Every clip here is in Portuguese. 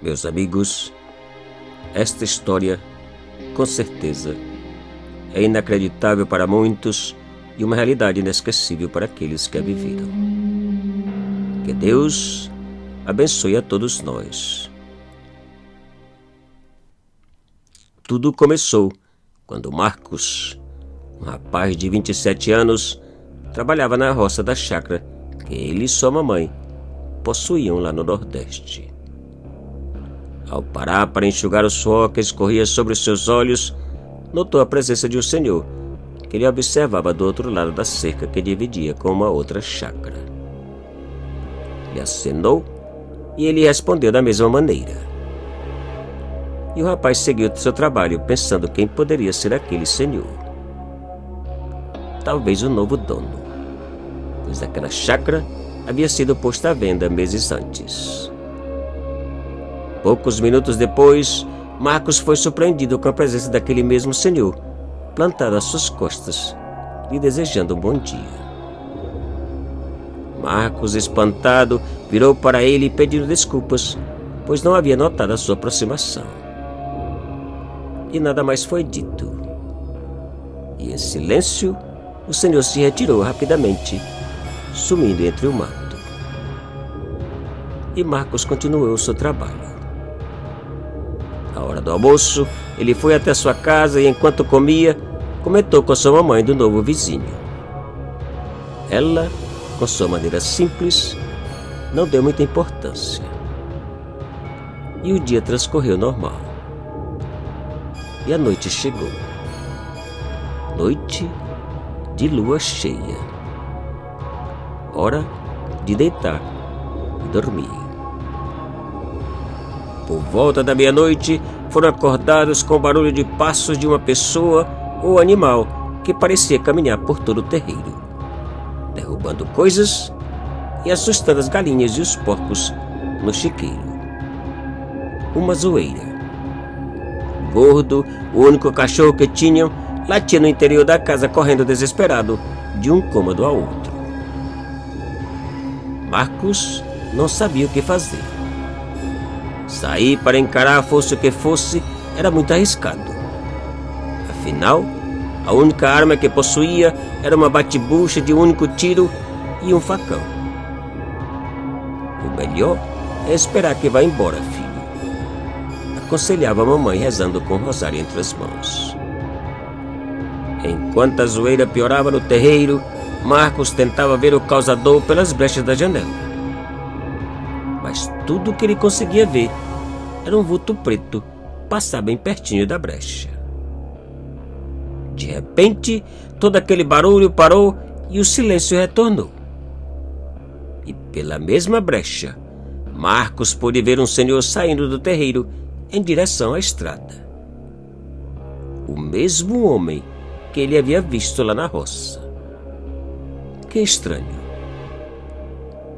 Meus amigos, esta história, com certeza, é inacreditável para muitos e uma realidade inesquecível para aqueles que a viveram. Que Deus abençoe a todos nós. Tudo começou quando Marcos, um rapaz de 27 anos, trabalhava na roça da chácara que ele e sua mamãe possuíam lá no Nordeste. Ao parar para enxugar o suor que escorria sobre os seus olhos, notou a presença de um senhor que ele observava do outro lado da cerca que dividia com uma outra chácara. Ele acenou e ele respondeu da mesma maneira. E o rapaz seguiu seu trabalho pensando quem poderia ser aquele senhor. Talvez o novo dono, pois aquela chácara havia sido posta à venda meses antes. Poucos minutos depois, Marcos foi surpreendido com a presença daquele mesmo senhor, plantado às suas costas, lhe desejando um bom dia. Marcos, espantado, virou para ele pedindo desculpas, pois não havia notado a sua aproximação. E nada mais foi dito. E em silêncio, o senhor se retirou rapidamente, sumindo entre o mato. E Marcos continuou o seu trabalho. À hora do almoço, ele foi até sua casa e, enquanto comia, comentou com sua mamãe do novo vizinho. Ela, com sua maneira simples, não deu muita importância. E o dia transcorreu normal. E a noite chegou. Noite de lua cheia. Hora de deitar e dormir. Por volta da meia-noite, foram acordados com o barulho de passos de uma pessoa ou animal que parecia caminhar por todo o terreiro, derrubando coisas e assustando as galinhas e os porcos no chiqueiro. Uma zoeira. Gordo, o único cachorro que tinham, latia no interior da casa correndo desesperado de um cômodo a outro. Marcos não sabia o que fazer. Sair para encarar fosse o que fosse era muito arriscado. Afinal, a única arma que possuía era uma bate-bucha de um único tiro e um facão. O melhor é esperar que vá embora, filho, aconselhava a mamãe rezando com o rosário entre as mãos. Enquanto a zoeira piorava no terreiro, Marcos tentava ver o causador pelas brechas da janela. Mas tudo que ele conseguia ver era um vulto preto passar bem pertinho da brecha. De repente, todo aquele barulho parou e o silêncio retornou. E pela mesma brecha, Marcos pôde ver um senhor saindo do terreiro em direção à estrada. O mesmo homem que ele havia visto lá na roça. Que estranho.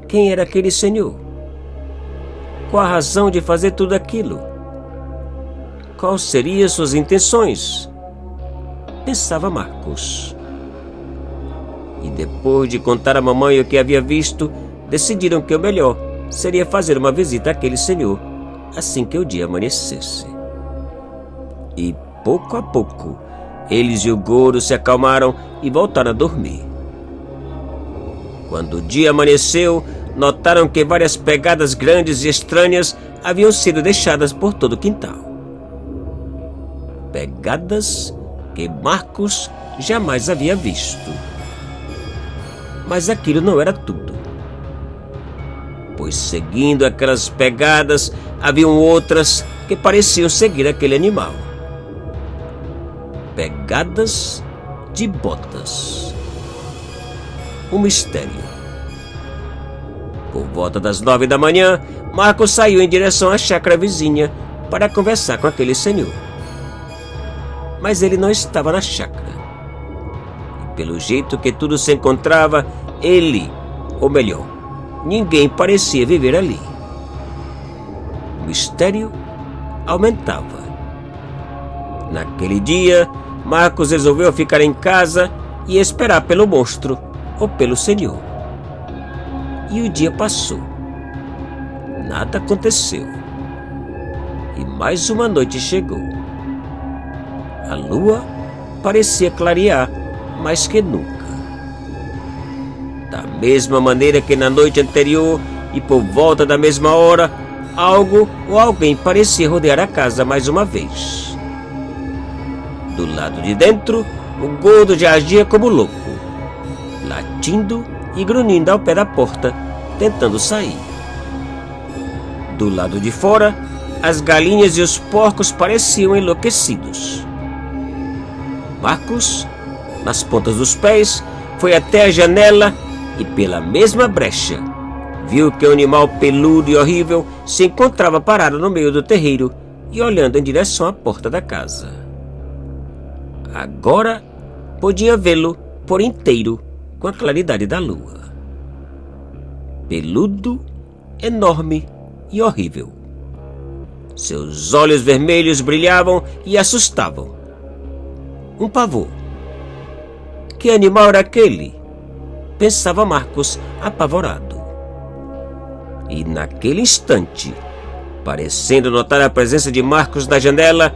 Quem era aquele senhor? Qual a razão de fazer tudo aquilo? Quais seriam suas intenções? Pensava Marcos. E depois de contar à mamãe o que havia visto, decidiram que o melhor seria fazer uma visita àquele senhor assim que o dia amanhecesse. E pouco a pouco, eles e o Gordo se acalmaram e voltaram a dormir. Quando o dia amanheceu, notaram que várias pegadas grandes e estranhas haviam sido deixadas por todo o quintal. Pegadas que Marcos jamais havia visto. Mas aquilo não era tudo. Pois seguindo aquelas pegadas, haviam outras que pareciam seguir aquele animal. Pegadas de botas. Um mistério. Por volta das 9 da manhã, Marcos saiu em direção à chácara vizinha para conversar com aquele senhor. Mas ele não estava na chácara. E pelo jeito que tudo se encontrava, ele, ou melhor, ninguém parecia viver ali. O mistério aumentava. Naquele dia, Marcos resolveu ficar em casa e esperar pelo monstro ou pelo senhor. E o dia passou. Nada aconteceu. E mais uma noite chegou. A lua parecia clarear mais que nunca. Da mesma maneira que na noite anterior e por volta da mesma hora, algo ou alguém parecia rodear a casa mais uma vez. Do lado de dentro, o gordo já agia como louco, latindo e grunhindo ao pé da porta, tentando sair. Do lado de fora, as galinhas e os porcos pareciam enlouquecidos. Marcos, nas pontas dos pés, foi até a janela e, pela mesma brecha, viu que o animal peludo e horrível se encontrava parado no meio do terreiro e olhando em direção à porta da casa. Agora podia vê-lo por inteiro com a claridade da lua. Peludo, enorme e horrível. Seus olhos vermelhos brilhavam e assustavam. Um pavor. Que animal era aquele? Pensava Marcos, apavorado. E naquele instante, parecendo notar a presença de Marcos na janela,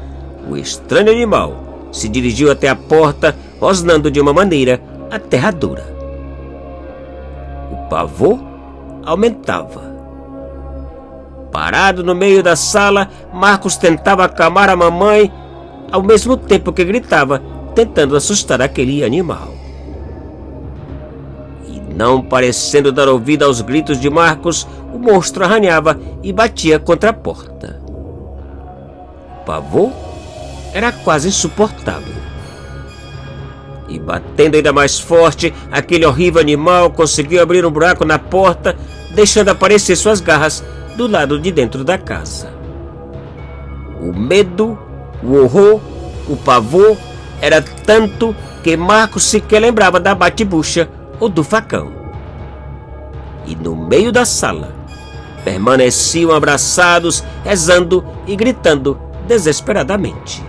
o estranho animal se dirigiu até a porta, rosnando de uma maneira aterradora. O pavor aumentava. Parado no meio da sala, Marcos tentava acalmar a mamãe, ao mesmo tempo que gritava, tentando assustar aquele animal. E não parecendo dar ouvido aos gritos de Marcos, o monstro arranhava e batia contra a porta. O pavor era quase insuportável. E batendo ainda mais forte, aquele horrível animal conseguiu abrir um buraco na porta, deixando aparecer suas garras do lado de dentro da casa. O medo, o horror, o pavor era tanto que Marcos sequer lembrava da bate-bucha ou do facão. E no meio da sala, permaneciam abraçados, rezando e gritando desesperadamente.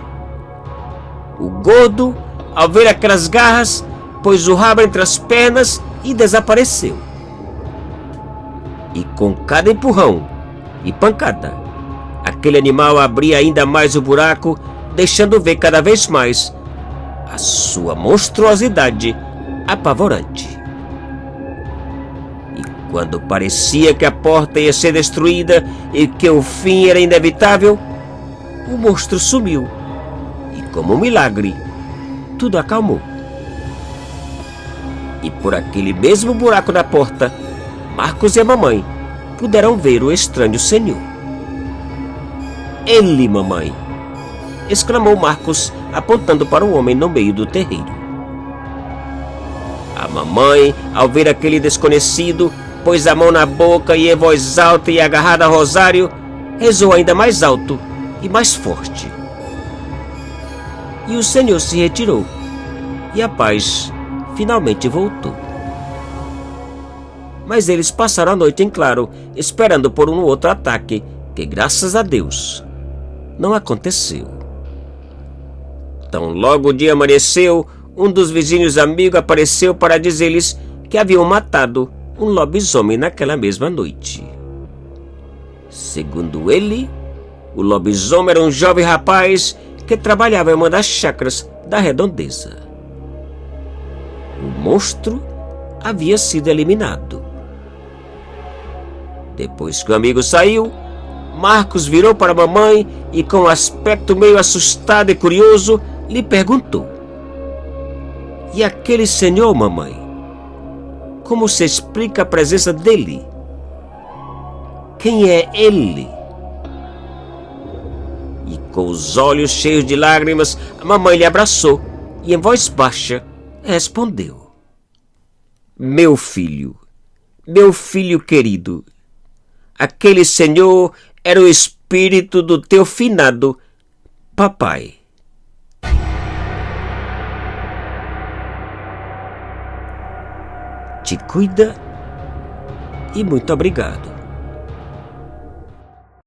O gordo, ao ver aquelas garras, pôs o rabo entre as pernas e desapareceu. E com cada empurrão e pancada, aquele animal abria ainda mais o buraco, deixando ver cada vez mais a sua monstruosidade apavorante. E quando parecia que a porta ia ser destruída e que o fim era inevitável, o monstro sumiu e, como um milagre, tudo acalmou. E por aquele mesmo buraco na porta, Marcos e a mamãe puderam ver o estranho senhor. "Ele, mamãe!" exclamou Marcos, apontando para o homem no meio do terreiro. A mamãe, ao ver aquele desconhecido, pôs a mão na boca e, em voz alta e agarrada ao rosário, rezou ainda mais alto e mais forte. E o senhor se retirou, e a paz finalmente voltou. Mas eles passaram a noite em claro, esperando por um outro ataque, que, graças a Deus, não aconteceu. Tão logo o dia amanheceu, um dos vizinhos amigos apareceu para dizer-lhes que haviam matado um lobisomem naquela mesma noite. Segundo ele, o lobisomem era um jovem rapaz que trabalhava em uma das chácaras da redondeza. O monstro havia sido eliminado. Depois que o amigo saiu, Marcos virou para a mamãe e, com um aspecto meio assustado e curioso, lhe perguntou: "E aquele senhor, mamãe? Como se explica a presença dele? Quem é ele?" E com os olhos cheios de lágrimas, a mamãe lhe abraçou e, em voz baixa, respondeu: meu filho querido, aquele senhor era o espírito do teu finado papai." Te cuida e muito obrigado.